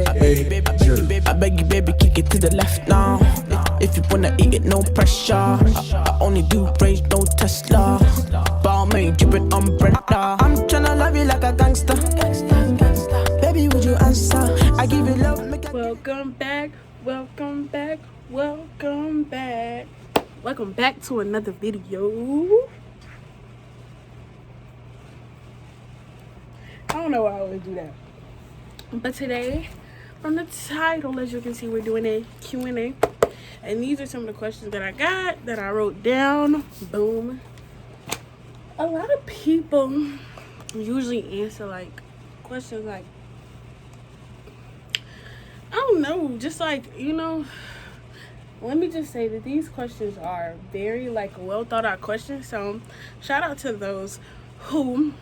I beg you, baby, kick it to the left now. If you wanna eat it, no pressure. I only do range, no Tesla. Ball made, drippin' umbrella. I'm tryna love you like a gangster. Baby, would you answer? I give you love. Welcome back. Welcome back. Welcome back. Welcome back to another video. I don't know why I always do that. But today, from the title, as you can see, we're doing a Q&A. And these are some of the questions that I got, that I wrote down. Boom. A lot of people usually answer, like, questions like, I don't know, just like, you know, let me just say that these questions are very, like, well thought out questions. So, shout out to those who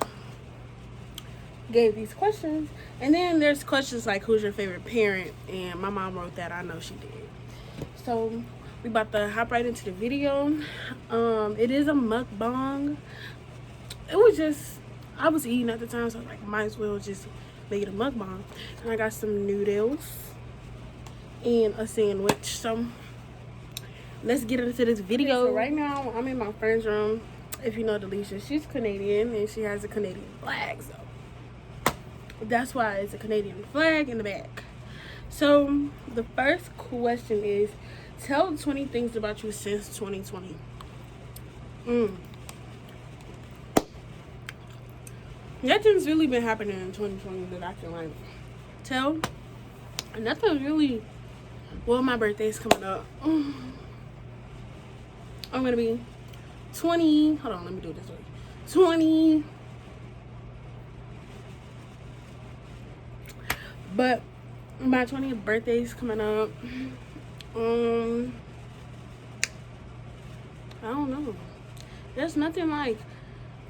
gave these questions. And then there's questions like, who's your favorite parent? And my mom wrote that. I know she did. So we about to hop right into the video. It is a mukbang. It was just, I was eating at the time, so I was like, might as well just make it a mukbang. And I got some noodles and a sandwich. So let's get into this video. So right now I'm in my friend's room. If you know Felicia, she's Canadian and she has a Canadian flag, so that's why it's a Canadian flag in the back. So the first question is, tell 20 things about you since 2020. Nothing's really been happening in 2020 that I can like tell. Nothing really. Well, my birthday's coming up. I'm gonna be 20. Hold on, let me do it this way. 20. But my 20th birthday is coming up. I don't know. There's nothing like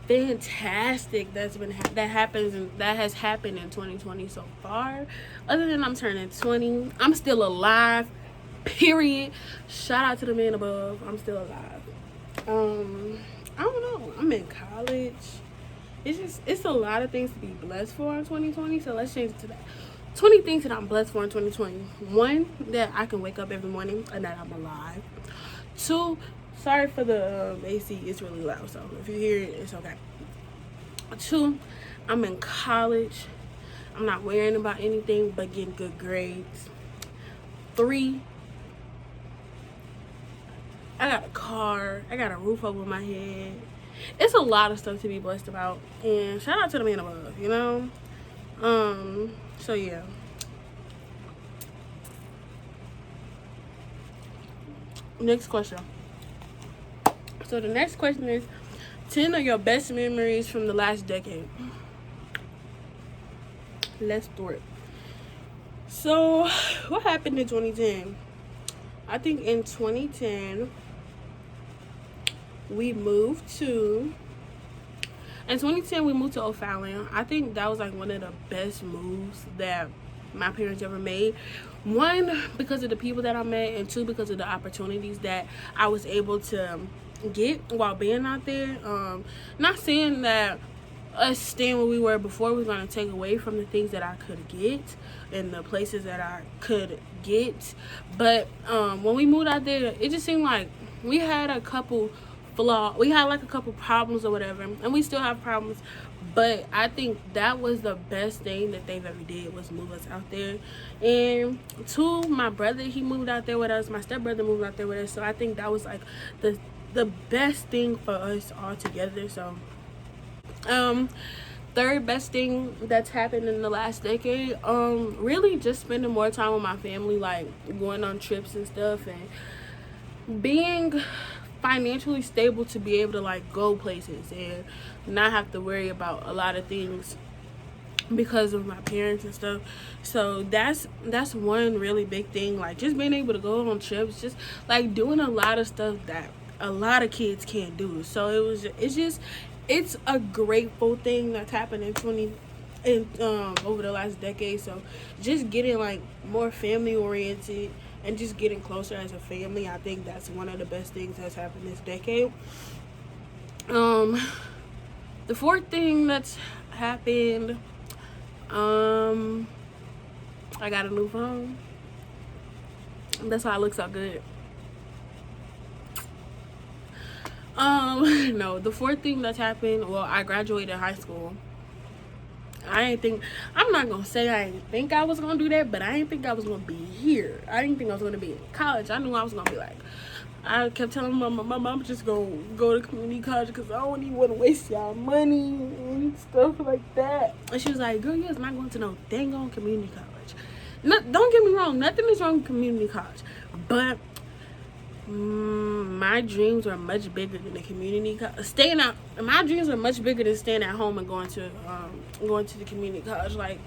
fantastic that has happened in 2020 so far. Other than I'm turning 20, I'm still alive. Period. Shout out to the man above. I'm still alive. I don't know. I'm in college. It's a lot of things to be blessed for in 2020. So let's change it to that. 20 things that I'm blessed for in 2020. 1, that I can wake up every morning and that I'm alive. 2, sorry for the AC, it's really loud, so if you hear it, it's okay. 2, I'm in college. I'm not worrying about anything but getting good grades. 3, I got a car. I got a roof over my head. It's a lot of stuff to be blessed about. And shout out to the man above, you know? So yeah. Next question. So the next question is, 10 of your best memories from the last decade. Let's do it. So what happened in 2010? I think in 2010 we moved to O'Fallon. I think that was like one of the best moves that my parents ever made. 1, because of the people that I met, and 2, because of the opportunities that I was able to get while being out there. Not saying that us staying where we were before was going to take away from the things that I could get and the places that I could get, but when we moved out there, it just seemed like we had a couple problems or whatever, and we still have problems, but I think that was the best thing that they've ever did, was move us out there. And 2, my brother, he moved out there with us. My stepbrother moved out there with us, so I think that was like the best thing for us all together. So third best thing that's happened in the last decade, really just spending more time with my family, like going on trips and stuff, and being financially stable to be able to like go places and not have to worry about a lot of things because of my parents and stuff. So that's one really big thing, like just being able to go on trips, just like doing a lot of stuff that a lot of kids can't do. So it's a grateful thing that's happened over the last decade. So just getting like more family oriented and just getting closer as a family, I think that's one of the best things that's happened this decade. The 4th thing that's happened, I got a new phone. That's why I look so good. No, the fourth thing that's happened, well, I graduated high school. I'm not gonna say I didn't think I was gonna do that, but I didn't think I was gonna be here. I didn't think I was gonna be in college. I knew I was gonna be like, I kept telling my mom, I'm just gonna go to community college because I don't even want to waste y'all money and stuff like that. And she was like, girl, you're not going to no dang on community college. No, don't get me wrong, nothing is wrong with community college, but my dreams were much bigger than the community staying out. My dreams were much bigger than staying at home and going to the community college. Like,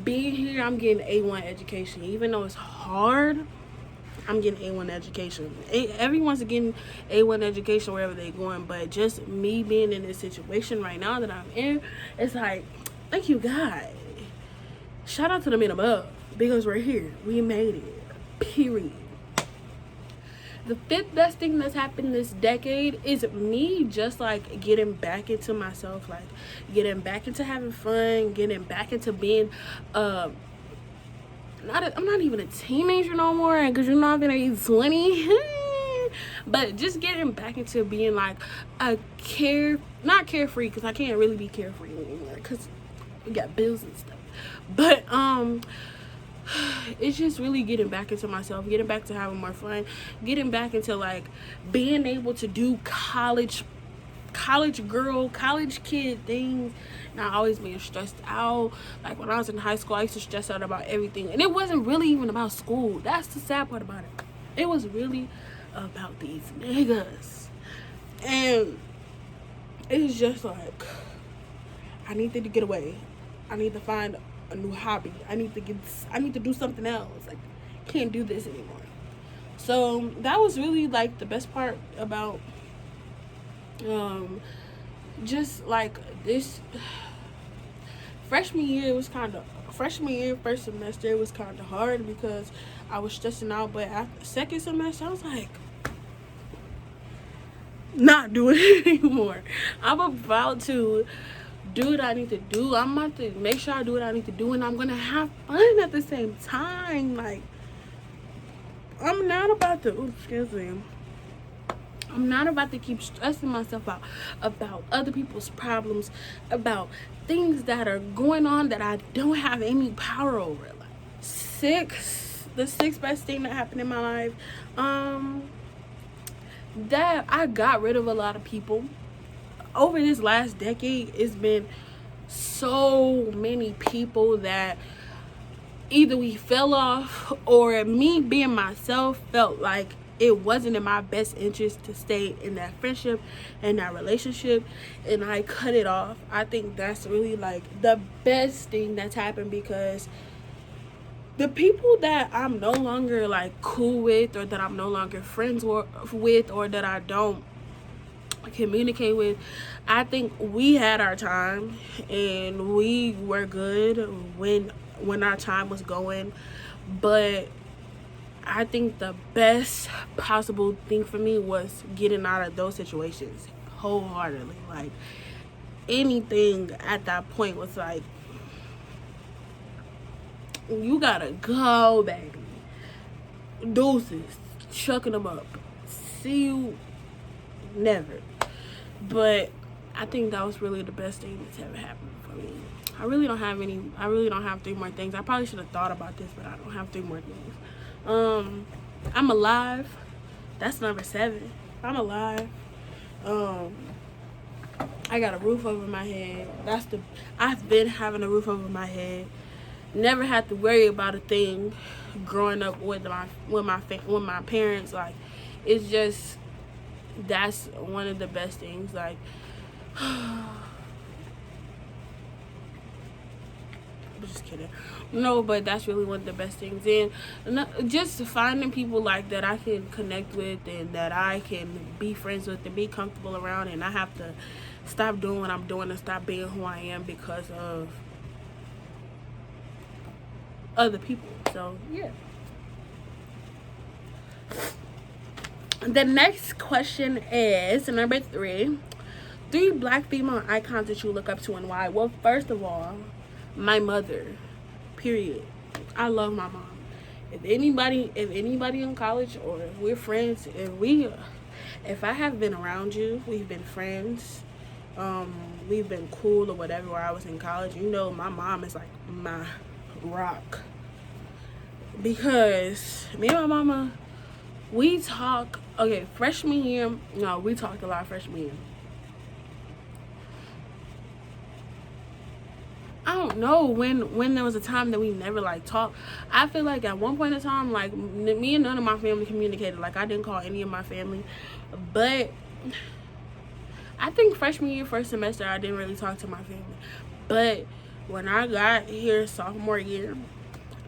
being here, I'm getting A1 education, even though it's hard. I'm getting A1 education. Everyone's getting A1 education wherever they're going, but just me being in this situation right now that I'm in, it's like, thank you, God. Shout out to the men above, because we're here. We made it. Period. The fifth best thing that's happened this decade is me just like getting back into myself, like getting back into having fun, getting back into being I'm not even a teenager no more, because you're not gonna be 20. But just getting back into being like a not carefree, because I can't really be carefree anymore because we got bills and stuff. But it's just really getting back into myself, getting back to having more fun, getting back into like being able to do college girl, college kid things, not always being stressed out. Like when I was in high school, I used to stress out about everything, and it wasn't really even about school. That's the sad part about it. It was really about these niggas, and it's just like, I needed to get away. I need to find a new hobby. I need to do something else. Like, can't do this anymore. So that was really like the best part about just like this freshman year. First semester, it was kind of hard because I was stressing out, but after second semester I was like, not doing it anymore. I'm about to do what I need to do. I'm about to make sure I do what I need to do, and I'm gonna have fun at the same time. Like, I'm not about to I'm not about to keep stressing myself out about other people's problems, about things that are going on that I don't have any power over. Like, the sixth best thing that happened in my life, that I got rid of a lot of people. Over this last decade, it's been so many people that either we fell off, or me being myself felt like it wasn't in my best interest to stay in that friendship and that relationship, and I cut it off. I think that's really like the best thing that's happened, because the people that I'm no longer like cool with, or that I'm no longer friends with, or that I don't communicate with, I think we had our time and we were good when our time was going. But I think the best possible thing for me was getting out of those situations wholeheartedly. Like, anything at that point was like, you gotta go, baby. Deuces, chucking them up. See you never. But I think that was really the best thing that's ever happened for me. I really don't have 3 more things. I probably should have thought about this, but I don't have 3 more things. I'm alive. That's number 7. I'm alive. I got a roof over my head. I've been having a roof over my head. Never had to worry about a thing growing up with my parents. Like, it's just, that's one of the best things. Like, I'm just kidding. No, but that's really one of the best things. And just finding people like that I can connect with, and that I can be friends with and be comfortable around, and I have to stop doing what I'm doing and stop being who I am because of other people. So yeah. The next question is number 3. 3 black female icons that you look up to and why. Well, first of all, my mother, period. I love my mom. If anybody in college or we're friends, if I have been around you, we've been friends, we've been cool or whatever while I was in college, you know my mom is like my rock. Because me and my mama, we talk, okay, freshman year, no, we talked a lot freshman year. I don't know when there was a time that we never like talked. I feel like at one point in time, like me and none of my family communicated. Like I didn't call any of my family, but I think freshman year, first semester, I didn't really talk to my family. But when I got here sophomore year,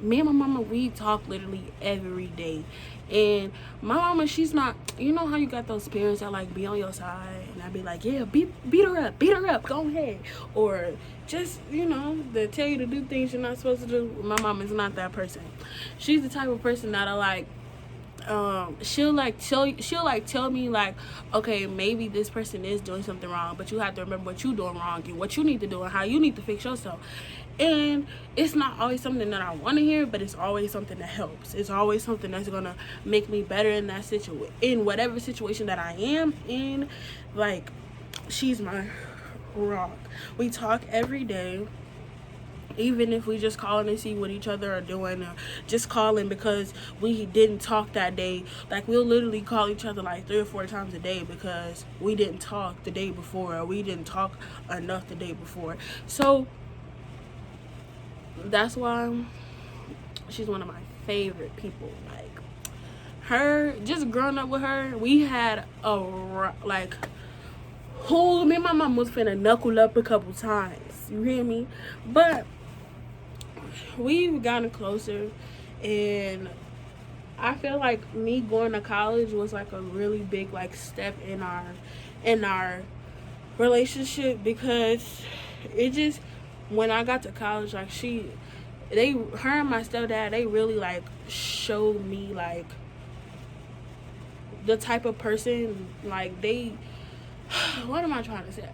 me and my mama, we talk literally every day. And my mama, she's not, you know how you got those parents that like be on your side, and I'd be like, yeah, beat her up, go ahead. Or just, you know, they tell you to do things you're not supposed to do. My mom is not that person. She's the type of person that I like, she'll tell me like, okay, maybe this person is doing something wrong, but you have to remember what you're doing wrong and what you need to do and how you need to fix yourself. And it's not always something that I want to hear, but it's always something that helps. It's always something that's gonna make me better in that situation, in whatever situation that I am in. Like, she's my rock. We talk every day. Even if we just calling to see what each other are doing, or just calling because we didn't talk that day. Like, we'll literally call each other like 3 or 4 times a day because we didn't talk the day before, or we didn't talk enough the day before. So that's why she's one of my favorite people. Like, her, just growing up with her, we had a, like, who, me and my mom was finna knuckle up a couple times. You hear me? But we've gotten closer, and I feel like me going to college was like a really big like step in our relationship, because it just, when I got to college, like her and my stepdad, they really like showed me like the type of person, like they what am I trying to say?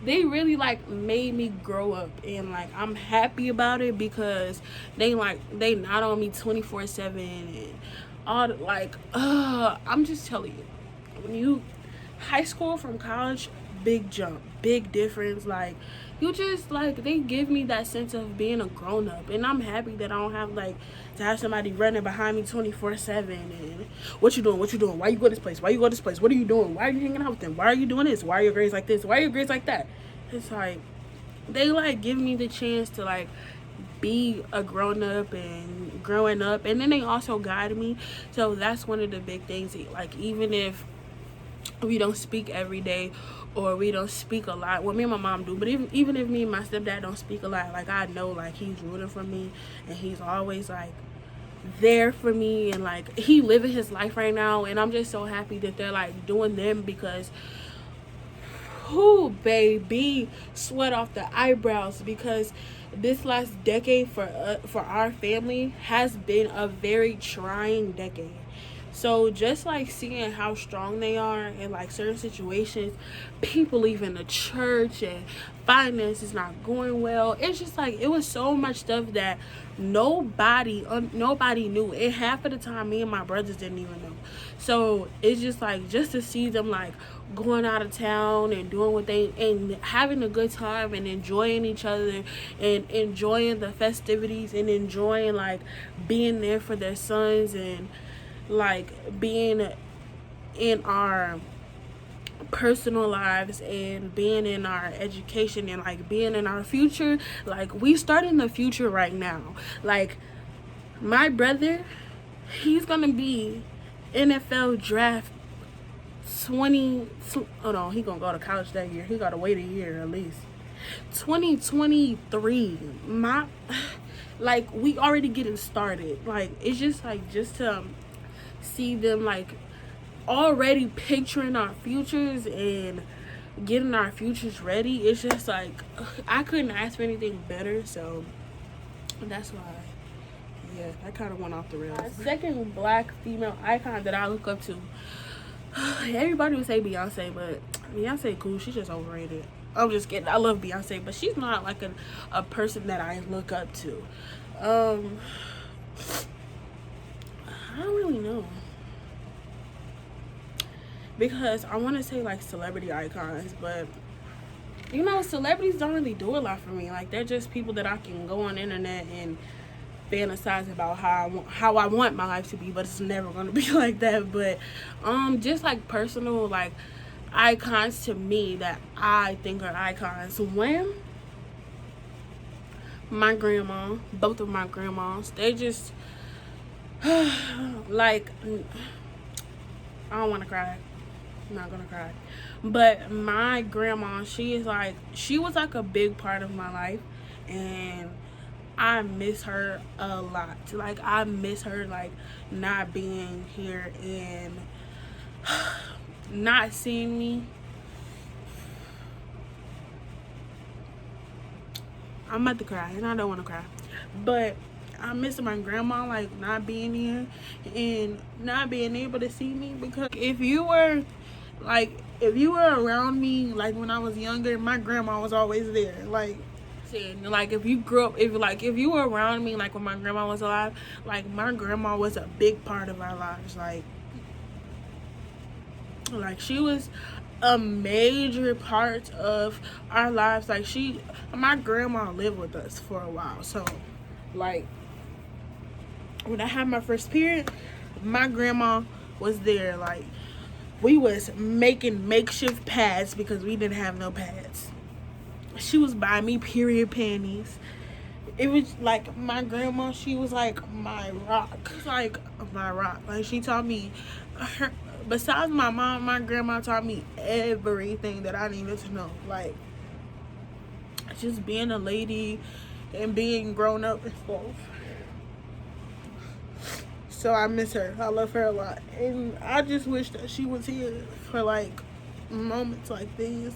They really like made me grow up, and like I'm happy about it, because they not on me 24/7 and all the, like I'm just telling you, when you high school from college, big jump, big difference. Like, you just like, they give me that sense of being a grown up, and I'm happy that I don't have like to have somebody running behind me 24/7 and what you doing, why you go this place, what are you doing, why are you hanging out with them, why are you doing this, why are your grades like this, why are your grades like that. It's like they like give me the chance to like be a grown up and growing up, and then they also guide me. So that's one of the big things. Like, even if we don't speak every day, or we don't speak a lot, well, me and my mom do, but even if me and my stepdad don't speak a lot, like, I know like he's rooting for me, and he's always like there for me, and like he living his life right now, and I'm just so happy that they're like doing them, because who, baby, sweat off the eyebrows, because this last decade for our family has been a very trying decade. So just like seeing how strong they are in like certain situations, people leaving the church and finances not going well, it's just like, it was so much stuff that nobody knew, and half of the time me and my brothers didn't even know. So it's just like, just to see them like going out of town and doing what they, and having a good time and enjoying each other and enjoying the festivities and enjoying like being there for their sons, and like being in our personal lives and being in our education and like being in our future. Like, we starting the future right now. Like, my brother, he's gonna be NFL draft 20, oh no, he gonna go to college that year. He gotta wait a year at least. 2023. Like, we already getting started. Like, it's just like, just to see them like already picturing our futures and getting our futures ready. It's just like, I couldn't ask for anything better. So that's why, yeah, I kind of went off the rails. Second black female icon that I look up to, everybody would say Beyonce, but Beyonce cool, she's just overrated. I'm just kidding, I love Beyonce, but she's not like a person that I look up to. I don't really know. Because I want to say like celebrity icons, but you know, celebrities don't really do a lot for me. Like, they're just people that I can go on the internet and fantasize about how I want my life to be, but it's never gonna be like that. But just like personal like icons to me that I think are icons. When my grandma, both of my grandmas, they just like, I don't want to cry. I'm not gonna cry. But my grandma, she was like a big part of my life, and I miss her a lot. Like, I miss her like not being here and not seeing me. I'm about to cry, and I don't want to cry, but I miss my grandma like not being here and not being able to see me. Because if you were around me like when I was younger, my grandma was always there. Like if you grew up, if you were around me like when my grandma was alive, like my grandma was a big part of our lives. Like she was a major part of our lives. Like my grandma lived with us for a while, so like when I had my first period, my grandma was there. Like, we was making makeshift pads because we didn't have no pads. She was buying me period panties. It was like my grandma, she was like my rock. Like my rock. Like, she taught me besides my mom, my grandma taught me everything that I needed to know. Like, just being a lady and being grown up and stuff. So I miss her. I love her a lot. And I just wish that she was here for like moments like these.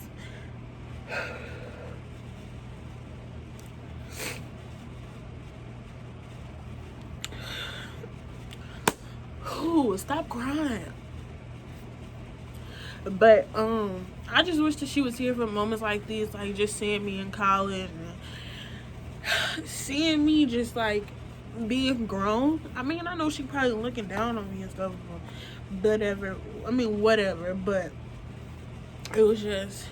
Ooh, stop crying. But I just wish that she was here for moments like these, like just seeing me in college and seeing me just like being grown. I mean, I know she probably looking down on me and stuff, whatever, but it was just,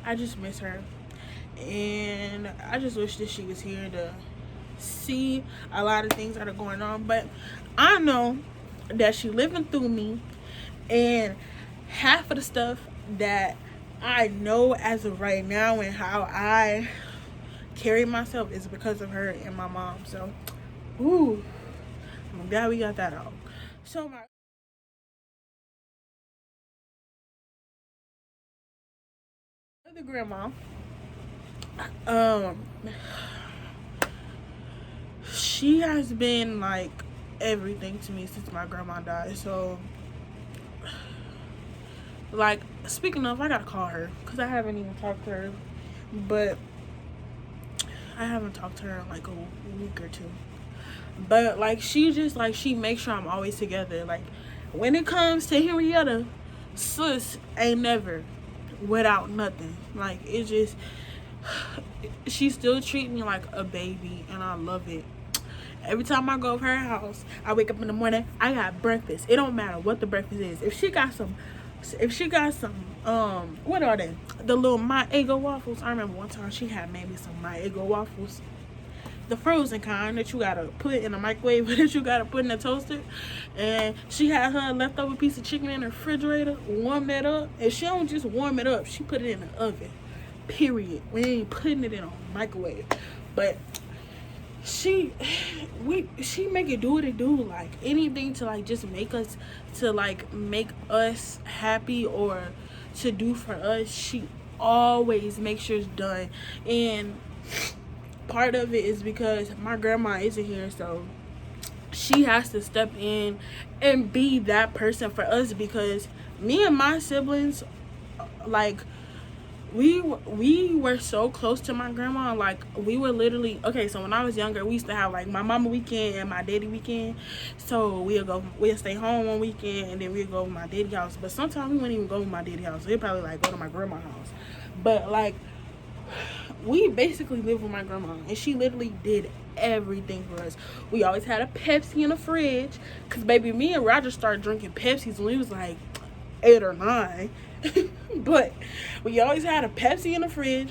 I just miss her, and I just wish that she was here to see a lot of things that are going on. But I know that she living through me, and half of the stuff that I know as of right now and how I carry myself is because of her and my mom. So I'm glad we got that out. So my other grandma, she has been like everything to me since my grandma died. So like, speaking of, I gotta call her because I haven't even talked to her, but I haven't talked to her in like a week or two. But like, she just like, she makes sure I'm always together. Like, when it comes to Henrietta, sis ain't never without nothing. Like, it just, she still treat me like a baby, and I love it. Every time I go over her house, I wake up in the morning, I got breakfast. It don't matter what the breakfast is. If she got some what are they, the little My Eggo waffles. I remember one time she had made me some My Eggo waffles, the frozen kind that you gotta put in the microwave, that you gotta put in the toaster. And she had her leftover piece of chicken in the refrigerator, warm that up. And she don't just warm it up, she put it in the oven, period. We ain't putting it in a microwave. But she make it do what it do. Like, anything to like just make us happy or to do for us, she always makes sure it's done. And part of it is because my grandma isn't here, so she has to step in and be that person for us. Because me and my siblings, like, we were so close to my grandma. Like, we were literally, okay, so when I was younger, we used to have like my mama weekend and my daddy weekend. So we'll stay home one weekend, and then we'll go to my daddy house. But sometimes we wouldn't even go to my daddy house. We'd probably like go to my grandma's house. But like, we basically lived with my grandma, and she literally did everything for us. We always had a Pepsi in the fridge, because baby, me and Roger started drinking Pepsis when we was like 8 or 9. But we always had a Pepsi in the fridge.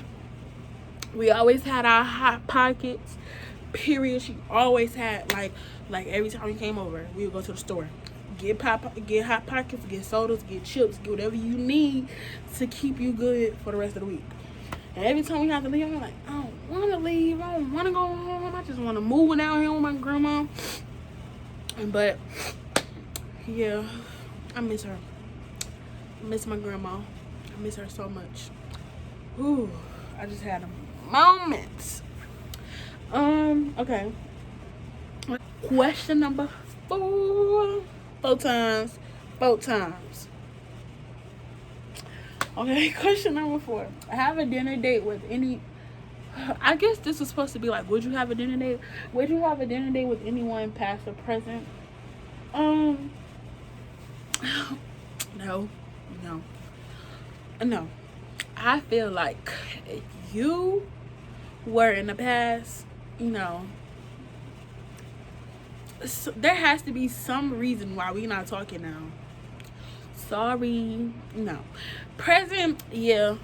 We always had our Hot Pockets, period. She always had, like every time we came over, we would go to the store, get Hot Pockets, get sodas, get chips, get whatever you need to keep you good for the rest of the week. And every time we have to leave, I'm like, I don't want to leave. I don't want to go home. I just want to move down here with my grandma. But, yeah, I miss her. I miss my grandma. I miss her so much. Ooh, I just had a moment. Okay. Question number 4. 4 times. Okay, question number 4. Have a dinner date with any... I guess this was supposed to be like, would you have a dinner date? Would you have a dinner date with anyone, past or present? No. I feel like if you were in the past, you know, so there has to be some reason why we're not talking now. Sorry, no. Present, yeah.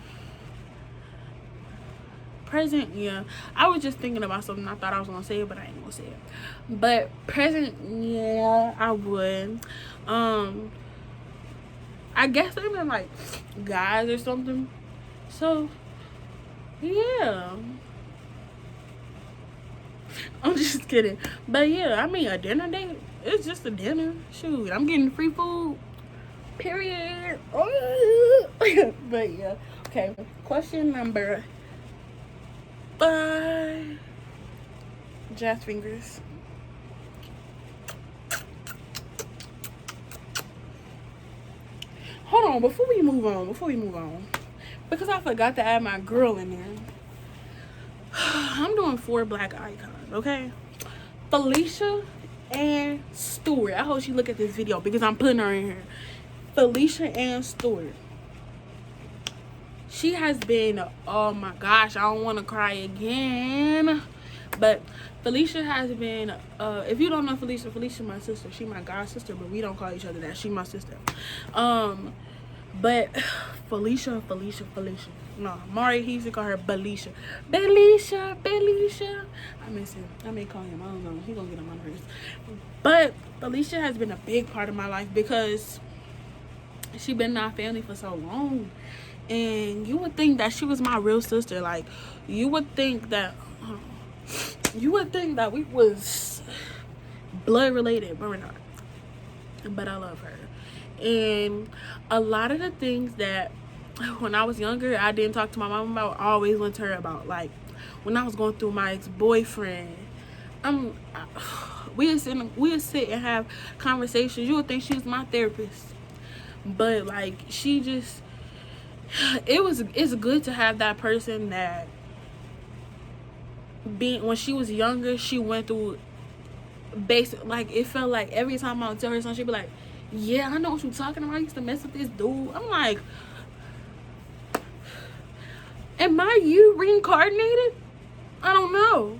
I was just thinking about something. I thought I was gonna say it, but I ain't gonna say it. But present, yeah, I would. I guess they've been like guys or something. So yeah. I'm just kidding. But yeah, I mean, a dinner date, it's just a dinner. Shoot, I'm getting free food. Period. But yeah. Okay. Question number 5. Jazz fingers. Hold on, before we move on, because I forgot to add my girl in there. I'm doing 4 black icons, okay? Felicia and Stewart. I hope she look at this video because I'm putting her in here. Felicia and Stewart. She has been, oh my gosh, I don't want to cry again. But Felicia has been, if you don't know Felicia my sister. She my god sister, but we don't call each other that. She my sister. But Felicia. No, Mari, he used to call her Belicia. I miss him. I may call him. I don't know. He gonna get on my nerves. But Felicia has been a big part of my life because she been in our family for so long. And you would think that she was my real sister. Like, you would think that we was blood related, but we're not. But I love her. And a lot of the things that when I was younger I didn't talk to my mom about, I always went to her about. Like when I was going through my ex-boyfriend, we would sit and have conversations. You would think she was my therapist, but like she just, it's good to have that person that when she was younger, she went through basic, like it felt like every time I would tell her something, she'd be like, yeah, I know what you're talking about. I used to mess with this dude. I'm like, am I you reincarnated? I don't know.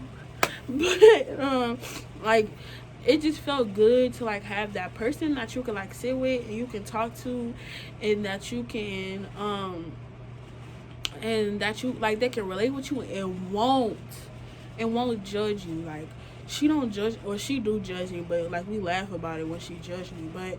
But like it just felt good to like have that person that you can like sit with and you can talk to, and that you can and that you like they can relate with you and won't judge you. Like she don't judge, or she do judge me, but like we laugh about it when she judged me. But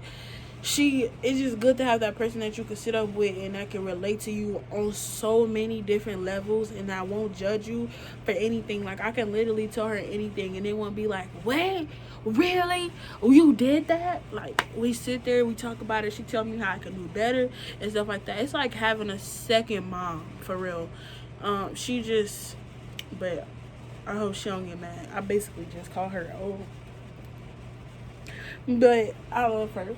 it's just good to have that person that you can sit up with and that can relate to you on so many different levels, and that won't judge you for anything. Like I can literally tell her anything and they won't be like, wait, really? You did that? Like we sit there, we talk about it, she tell me how I can do better and stuff like that. It's like having a second mom, for real. But I hope she don't get mad. I basically just call her old. But I love her.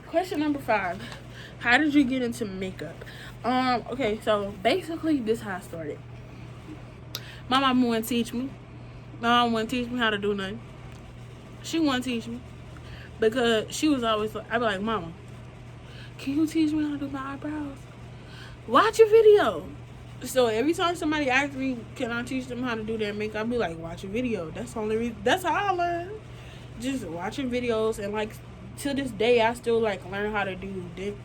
Question number 5. How did you get into makeup? Okay, so basically this is how I started. My mama wouldn't teach me. My mom wouldn't teach me how to do nothing. She wouldn't teach me. Because she was always like, I'd be like, Mama, can you teach me how to do my eyebrows? Watch a video. So every time somebody asks me, can I teach them how to do their makeup, I be like, watch a video. That's the only reason. That's how I learn. Just watching videos. And like to this day, I still like learn how to do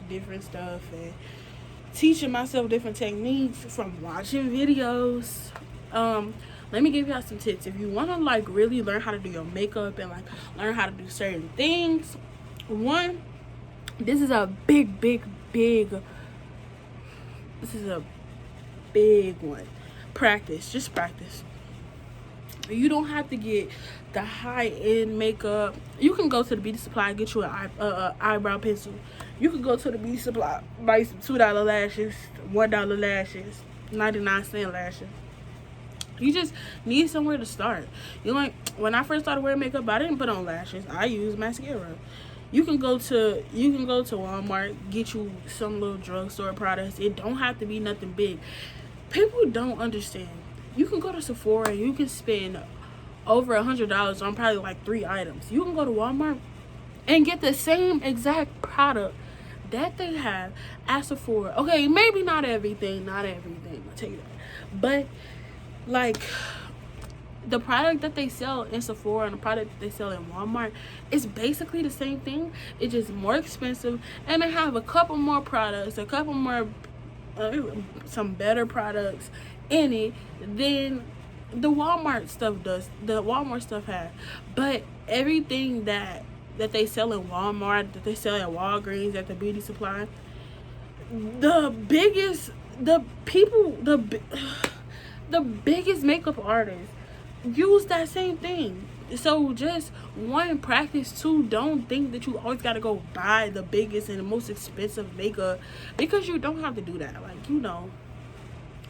different stuff and teaching myself different techniques from watching videos. Let me give y'all some tips. If you want to like really learn how to do your makeup and like learn how to do certain things, one, this is a big one. Practice. Just practice. You don't have to get the high-end makeup. You can go to the beauty supply and get you an eyebrow pencil. You can go to the beauty supply, buy some $2 lashes, $1 lashes, 99-cent lashes. You just need somewhere to start. You like, when I first started wearing makeup, I didn't put on lashes. I used mascara. You can go to Walmart, get you some little drugstore products. It don't have to be nothing big. People don't understand. You can go to Sephora and you can spend over $100 on probably like 3 items. You can go to Walmart and get the same exact product that they have at Sephora. Okay, maybe not everything, I'll tell you that. But like the product that they sell in Sephora and the product that they sell in Walmart is basically the same thing. It's just more expensive, and they have a couple more products, some better products in it than the Walmart stuff does. The Walmart stuff has. But everything that they sell in Walmart, that they sell at Walgreens, at the beauty supply, the biggest makeup artists use that same thing. So just one, practice. Two, don't think that you always gotta go buy the biggest and the most expensive makeup, because you don't have to do that. Like, you know,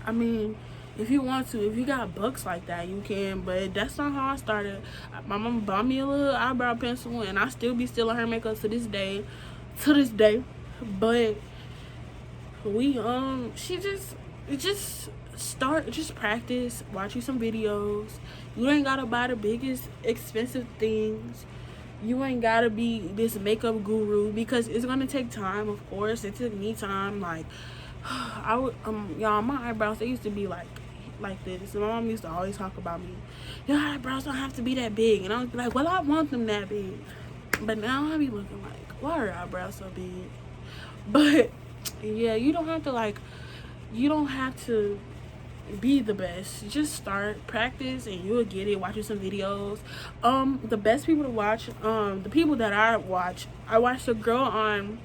I mean, if you want to, if you got bucks like that, you can. But that's not how I started. My mama bought me a little eyebrow pencil, and I still be stealing her makeup to this day. But we she just practice, watch you some videos. You ain't gotta buy the biggest expensive things. You ain't gotta be this makeup guru, because it's gonna take time. Of course, it took me time. Like, I would y'all, my eyebrows, they used to be like this. And my mom used to always talk about me, your eyebrows don't have to be that big. And I was like, well, I want them that big. But now I be looking like, why are eyebrows so big? But yeah, you don't have to be the best. Just start, practice, and you'll get it. Watching some videos. The best people to watch, the people that I watched a girl on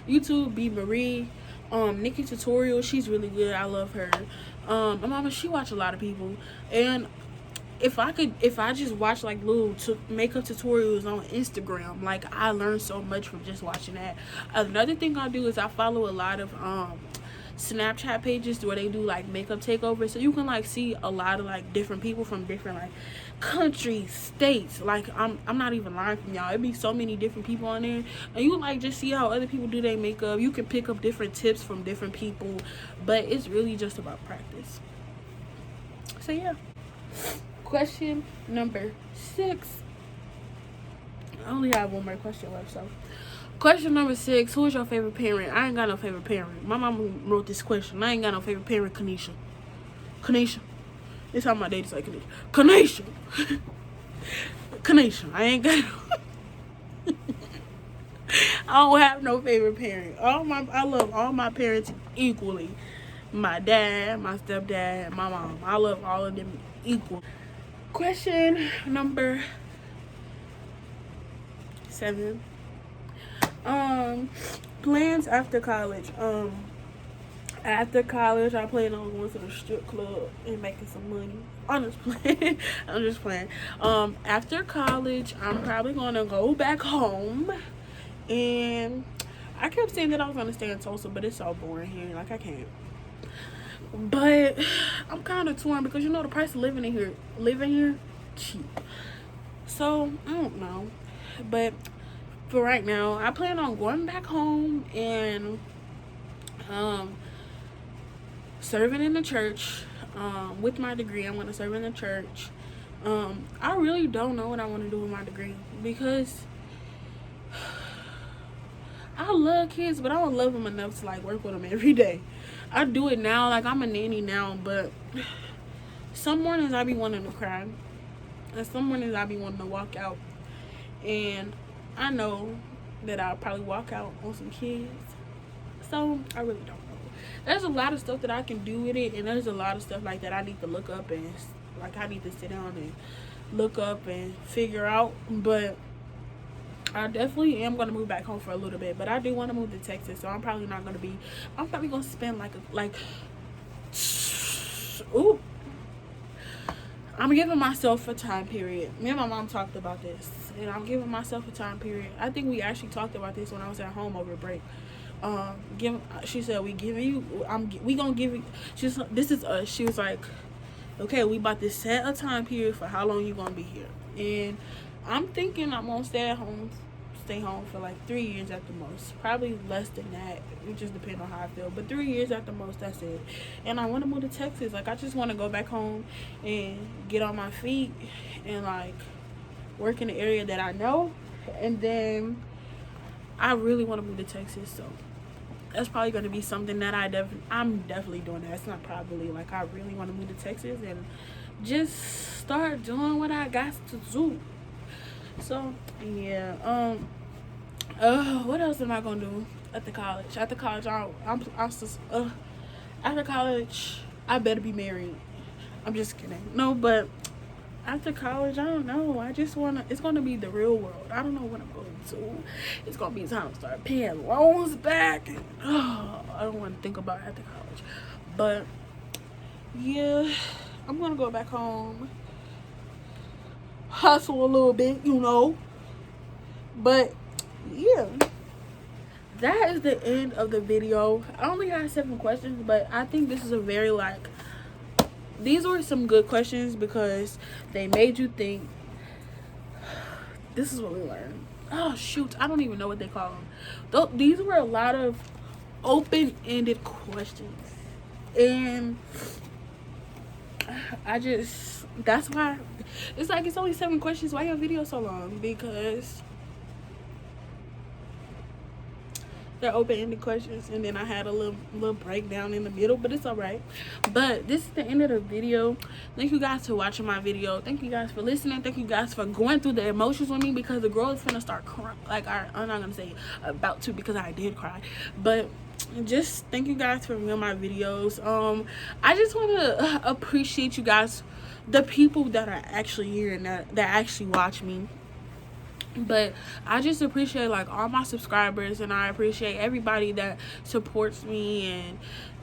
YouTube, B Marie, Nikki Tutorial. She's really good. I love her. My mama, she watch a lot of people. And if I just watch like little makeup tutorials on Instagram, like, I learned so much from just watching that. Another thing I do is I follow a lot of Snapchat pages where they do like makeup takeovers, so you can like see a lot of like different people from different like countries, states. Like, I'm not even lying from y'all, it'd be so many different people on there, and you like just see how other people do their makeup. You can pick up different tips from different people, but it's really just about practice. So yeah, question number 6. I only have one more question left. So question number 6, who is your favorite parent? I ain't got no favorite parent. My mama wrote this question. I ain't got no favorite parent. Kanisha. This how my daddy say Kanisha. Kanisha. I ain't got no I don't have no favorite parent. I love all my parents equally. My dad, my stepdad, my mom. I love all of them equal. Question number 7. Plans after college. After college, I plan on going to the strip club and making some money. I'm just playing. After college, I'm probably gonna go back home. And I kept saying that I was gonna stay in Tulsa, but it's so boring here. Like, I can't. But I'm kind of torn, because you know the price of living here cheap. So I don't know. But for right now, I plan on going back home and serving in the church. With my degree, I'm going to serve in the church. I really don't know what I want to do with my degree, because I I love kids, but I don't love them enough to like work with them every day. I do it now, like I'm a nanny now, but some mornings I be wanting to cry, and some mornings I be wanting to walk out, and I know that I'll probably walk out on some kids, so I really don't know. There's a lot of stuff that I can do with it, and there's a lot of stuff like that I need to look up, and like I need to sit down and look up and figure out, but I definitely am going to move back home for a little bit, but I do want to move to Texas, so I'm probably going to spend ooh, I'm giving myself a time period. Me and my mom talked about this, and I'm giving myself a time period. I think we actually talked about this when I was at home over break. She said, we gonna give you, this is us. She was like, okay, we about to set a time period for how long you gonna be here, and I'm thinking I'm gonna stay home for like 3 years at the most, probably less than that. It just depends on how I feel, but 3 years at the most, that's it. And I want to move to Texas. Like, I just want to go back home and get on my feet and like work in the area that I know, and then I really want to move to Texas. So that's probably going to be something that I'm definitely doing that. It's not probably, like, I really want to move to Texas and just start doing what I got to do. So yeah, what else am I gonna do after college? After college, after college, I better be married. I'm just kidding. No, but after college, I don't know. I just it's gonna be the real world. I don't know what I'm going to. It's gonna be time to start paying loans back. And, I don't want to think about after college, but yeah, I'm gonna go back home, hustle a little bit, you know. But yeah, that is the end of the video. I only got 7 questions, but I think this is a very, like, these were some good questions because they made you think. This is what we learned. Oh shoot, I don't even know what they call them. These were a lot of open-ended questions, and that's why it's like, it's only 7 questions. Why your video so long? Because they're open-ended questions, and then I had a little breakdown in the middle, but it's all right. But this is the end of the video. Thank you guys for watching my video. Thank you guys for listening. Thank you guys for going through the emotions with me, because the girl is gonna start crying. Like, I'm not gonna say about to, because I did cry, but just thank you guys for viewing my videos. I just want to appreciate you guys, the people that are actually here and that actually watch me. But I just appreciate, like, all my subscribers, and I appreciate everybody that supports me and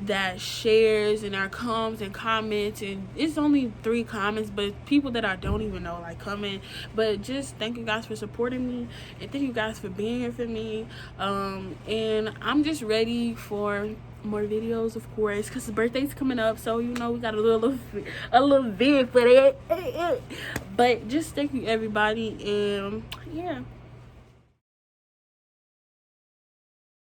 that shares and that comes and comments. And it's only 3 comments, but people that I don't even know, like, comment. But just thank you guys for supporting me, and thank you guys for being here for me. And I'm just ready for more videos, of course, because the birthday's coming up, so you know we got a little vid for that. But just thank you, everybody, and yeah.